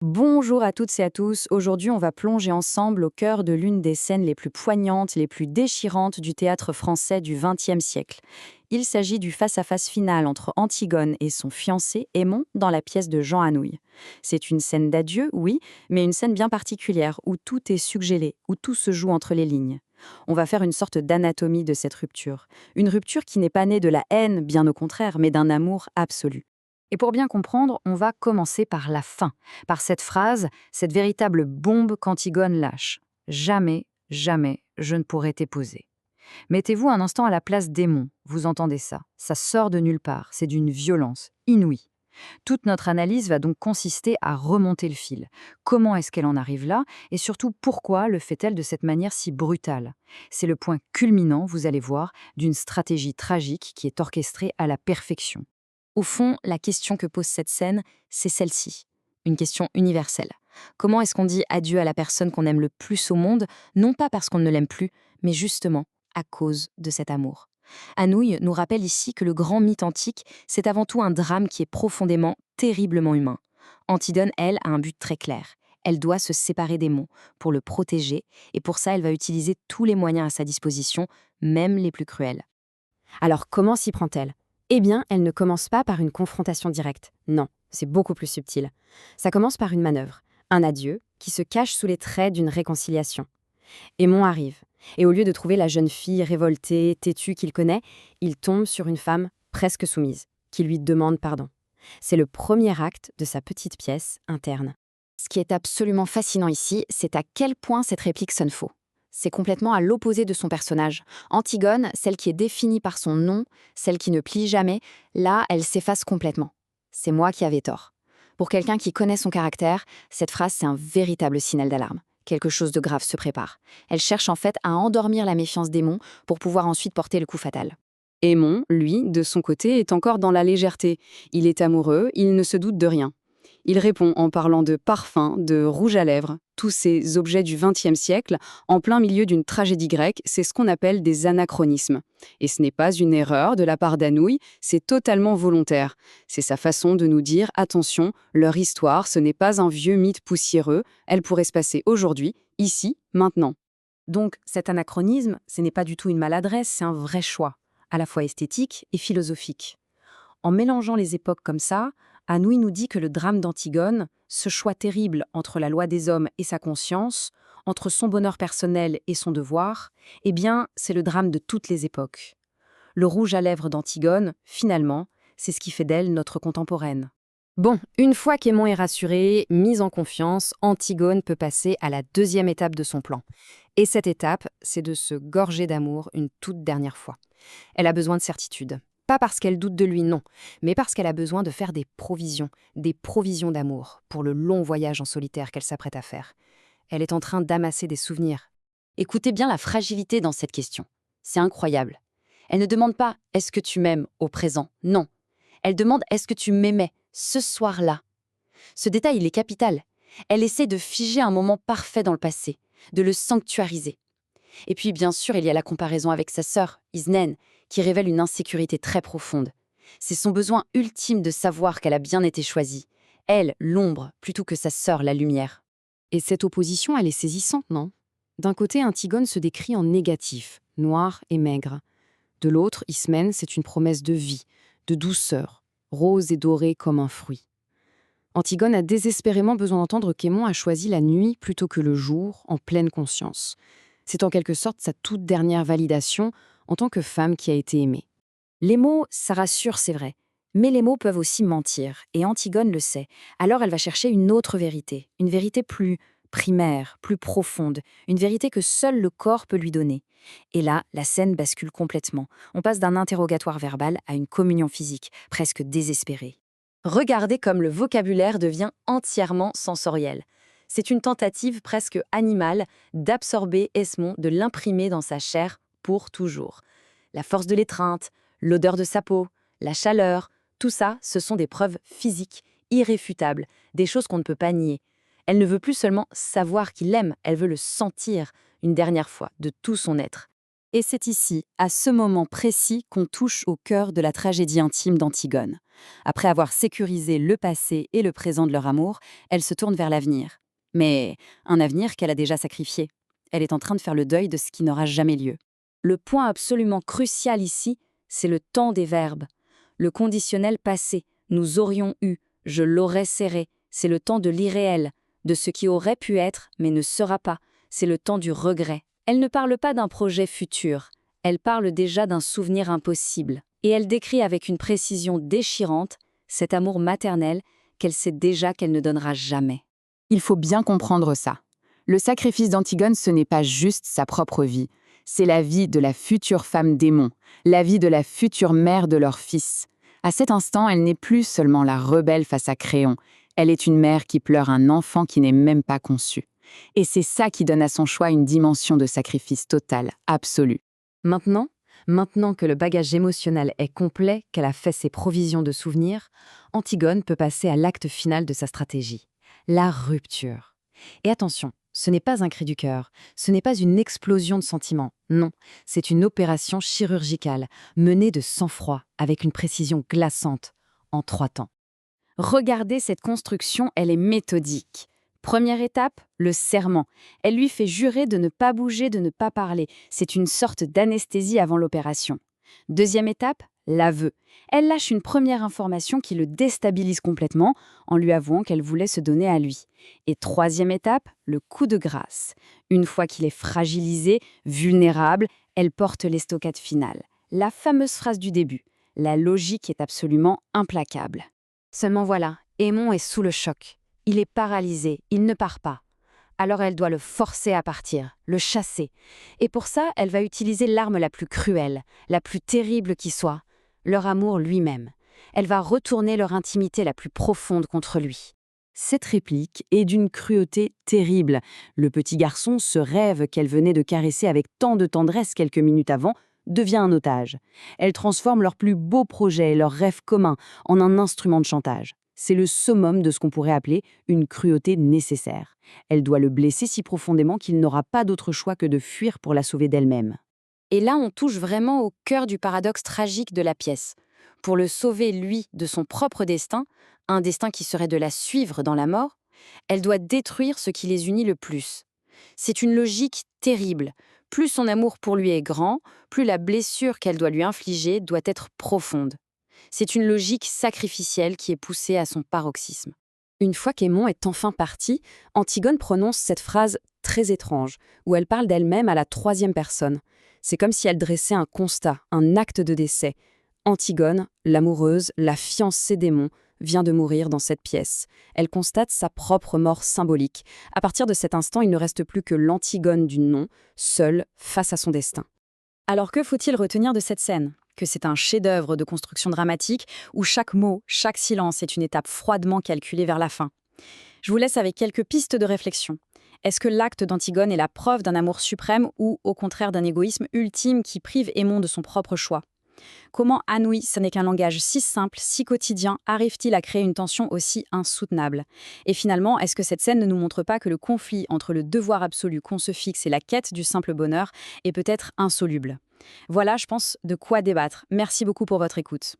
Bonjour à toutes et à tous. Aujourd'hui, on va plonger ensemble au cœur de l'une des scènes les plus poignantes, les plus déchirantes du théâtre français du XXe siècle. Il s'agit du face-à-face final entre Antigone et son fiancé Aimon dans la pièce de Jean Anouilh. C'est une scène d'adieu, oui, mais une scène bien particulière où tout est suggellé, où tout se joue entre les lignes. On va faire une sorte d'anatomie de cette rupture. Une rupture qui n'est pas née de la haine, bien au contraire, mais d'un amour absolu. Et pour bien comprendre, on va commencer par la fin, par cette phrase, cette véritable bombe qu'Antigone lâche. Jamais, jamais, je ne pourrai t'épouser. Mettez-vous un instant à la place d'Aimon, vous entendez ça. Ça sort de nulle part, c'est d'une violence inouïe. Toute notre analyse va donc consister à remonter le fil. Comment est-ce qu'elle en arrive là? Et surtout, pourquoi le fait-elle de cette manière si brutale? C'est le point culminant, vous allez voir, d'une stratégie tragique qui est orchestrée à la perfection. Au fond, la question que pose cette scène, c'est celle-ci. Une question universelle. Comment est-ce qu'on dit adieu à la personne qu'on aime le plus au monde, non pas parce qu'on ne l'aime plus, mais justement à cause de cet amour? Anouilh nous rappelle ici que le grand mythe antique, c'est avant tout un drame qui est profondément, terriblement humain. Antigone, elle, a un but très clair. Elle doit se séparer d'Aimon pour le protéger, et pour ça, elle va utiliser tous les moyens à sa disposition, même les plus cruels. Alors comment s'y prend-elle? Eh bien, elle ne commence pas par une confrontation directe. Non, c'est beaucoup plus subtil. Ça commence par une manœuvre, un adieu, qui se cache sous les traits d'une réconciliation. Aimon arrive, et au lieu de trouver la jeune fille révoltée, têtue qu'il connaît, il tombe sur une femme presque soumise, qui lui demande pardon. C'est le premier acte de sa petite pièce interne. Ce qui est absolument fascinant ici, c'est à quel point cette réplique sonne faux. C'est complètement à l'opposé de son personnage. Antigone, celle qui est définie par son nom, celle qui ne plie jamais, là, elle s'efface complètement. C'est moi qui avais tort. Pour quelqu'un qui connaît son caractère, cette phrase, c'est un véritable signal d'alarme. Quelque chose de grave se prépare. Elle cherche en fait à endormir la méfiance d'Aimon pour pouvoir ensuite porter le coup fatal. Aimon, lui, de son côté, est encore dans la légèreté. Il est amoureux, il ne se doute de rien. Il répond en parlant de parfum, de rouge à lèvres, tous ces objets du XXe siècle, en plein milieu d'une tragédie grecque, c'est ce qu'on appelle des anachronismes. Et ce n'est pas une erreur de la part d'Anouilh, c'est totalement volontaire. C'est sa façon de nous dire, attention, leur histoire, ce n'est pas un vieux mythe poussiéreux, elle pourrait se passer aujourd'hui, ici, maintenant. Donc cet anachronisme, ce n'est pas du tout une maladresse, c'est un vrai choix, à la fois esthétique et philosophique. En mélangeant les époques comme ça, Anouilh nous dit que le drame d'Antigone, ce choix terrible entre la loi des hommes et sa conscience, entre son bonheur personnel et son devoir, eh bien, c'est le drame de toutes les époques. Le rouge à lèvres d'Antigone, finalement, c'est ce qui fait d'elle notre contemporaine. Bon, une fois qu'Aimon est rassuré, mise en confiance, Antigone peut passer à la deuxième étape de son plan. Et cette étape, c'est de se gorger d'amour une toute dernière fois. Elle a besoin de certitude. Pas parce qu'elle doute de lui, non, mais parce qu'elle a besoin de faire des provisions d'amour, pour le long voyage en solitaire qu'elle s'apprête à faire. Elle est en train d'amasser des souvenirs. Écoutez bien la fragilité dans cette question. C'est incroyable. Elle ne demande pas « est-ce que tu m'aimes » au présent, non. Elle demande « est-ce que tu m'aimais ce soir-là ». Ce détail, il est capital. Elle essaie de figer un moment parfait dans le passé, de le sanctuariser. Et puis, bien sûr, il y a la comparaison avec sa sœur, Isnène, qui révèle une insécurité très profonde. C'est son besoin ultime de savoir qu'elle a bien été choisie. Elle, l'ombre, plutôt que sa sœur, la lumière. Et cette opposition, elle est saisissante, non? D'un côté, Antigone se décrit en négatif, noir et maigre. De l'autre, Ismène, c'est une promesse de vie, de douceur, rose et dorée comme un fruit. Antigone a désespérément besoin d'entendre qu'Aimon a choisi la nuit plutôt que le jour, en pleine conscience. C'est en quelque sorte sa toute dernière validation en tant que femme qui a été aimée. Les mots, ça rassure, c'est vrai. Mais les mots peuvent aussi mentir, et Antigone le sait. Alors elle va chercher une autre vérité, une vérité plus primaire, plus profonde, une vérité que seul le corps peut lui donner. Et là, la scène bascule complètement. On passe d'un interrogatoire verbal à une communion physique, presque désespérée. Regardez comme le vocabulaire devient entièrement sensoriel. C'est une tentative presque animale d'absorber Esmond, de l'imprimer dans sa chair pour toujours. La force de l'étreinte, l'odeur de sa peau, la chaleur, tout ça, ce sont des preuves physiques, irréfutables, des choses qu'on ne peut pas nier. Elle ne veut plus seulement savoir qu'il l'aime, elle veut le sentir une dernière fois, de tout son être. Et c'est ici, à ce moment précis, qu'on touche au cœur de la tragédie intime d'Antigone. Après avoir sécurisé le passé et le présent de leur amour, elle se tourne vers l'avenir. Mais un avenir qu'elle a déjà sacrifié. Elle est en train de faire le deuil de ce qui n'aura jamais lieu. Le point absolument crucial ici, c'est le temps des verbes. Le conditionnel passé, nous aurions eu, je l'aurais serré, c'est le temps de l'irréel, de ce qui aurait pu être mais ne sera pas, c'est le temps du regret. Elle ne parle pas d'un projet futur, elle parle déjà d'un souvenir impossible. Et elle décrit avec une précision déchirante cet amour maternel qu'elle sait déjà qu'elle ne donnera jamais. Il faut bien comprendre ça. Le sacrifice d'Antigone, ce n'est pas juste sa propre vie, c'est la vie de la future femme d'Aimon, la vie de la future mère de leur fils. À cet instant, elle n'est plus seulement la rebelle face à Créon, elle est une mère qui pleure un enfant qui n'est même pas conçu. Et c'est ça qui donne à son choix une dimension de sacrifice total, absolu. Maintenant que le bagage émotionnel est complet, qu'elle a fait ses provisions de souvenirs, Antigone peut passer à l'acte final de sa stratégie, la rupture. Et attention, ce n'est pas un cri du cœur, ce n'est pas une explosion de sentiments, non, c'est une opération chirurgicale, menée de sang-froid, avec une précision glaçante, en 3 temps. Regardez cette construction, elle est méthodique. Première étape, le serment. Elle lui fait jurer de ne pas bouger, de ne pas parler. C'est une sorte d'anesthésie avant l'opération. Deuxième étape, l'aveu. Elle lâche une première information qui le déstabilise complètement en lui avouant qu'elle voulait se donner à lui. Et troisième étape, le coup de grâce. Une fois qu'il est fragilisé, vulnérable, elle porte l'estocade finale. La fameuse phrase du début. La logique est absolument implacable. Seulement voilà, Aimon est sous le choc. Il est paralysé, il ne part pas. Alors elle doit le forcer à partir, le chasser. Et pour ça, elle va utiliser l'arme la plus cruelle, la plus terrible qui soit, leur amour lui-même. Elle va retourner leur intimité la plus profonde contre lui. Cette réplique est d'une cruauté terrible. Le petit garçon, ce rêve qu'elle venait de caresser avec tant de tendresse quelques minutes avant, devient un otage. Elle transforme leur plus beau projet, leur rêve commun, en un instrument de chantage. C'est le summum de ce qu'on pourrait appeler une cruauté nécessaire. Elle doit le blesser si profondément qu'il n'aura pas d'autre choix que de fuir pour la sauver d'elle-même. Et là, on touche vraiment au cœur du paradoxe tragique de la pièce. Pour le sauver, lui, de son propre destin, un destin qui serait de la suivre dans la mort, elle doit détruire ce qui les unit le plus. C'est une logique terrible. Plus son amour pour lui est grand, plus la blessure qu'elle doit lui infliger doit être profonde. C'est une logique sacrificielle qui est poussée à son paroxysme. Une fois qu'Aimon est enfin parti, Antigone prononce cette phrase très étrange, où elle parle d'elle-même à la 3e personne. C'est comme si elle dressait un constat, un acte de décès. Antigone, l'amoureuse, la fiancée d'Aimon, vient de mourir dans cette pièce. Elle constate sa propre mort symbolique. À partir de cet instant, il ne reste plus que l'Antigone du nom, seule, face à son destin. Alors que faut-il retenir de cette scène ? Que c'est un chef-d'œuvre de construction dramatique où chaque mot, chaque silence est une étape froidement calculée vers la fin. Je vous laisse avec quelques pistes de réflexion. Est-ce que l'acte d'Antigone est la preuve d'un amour suprême ou, au contraire, d'un égoïsme ultime qui prive Aimon de son propre choix ? Comment Anouilh, ce n'est qu'un langage si simple, si quotidien, arrive-t-il à créer une tension aussi insoutenable ? Et finalement, est-ce que cette scène ne nous montre pas que le conflit entre le devoir absolu qu'on se fixe et la quête du simple bonheur est peut-être insoluble ? Voilà, je pense, de quoi débattre. Merci beaucoup pour votre écoute.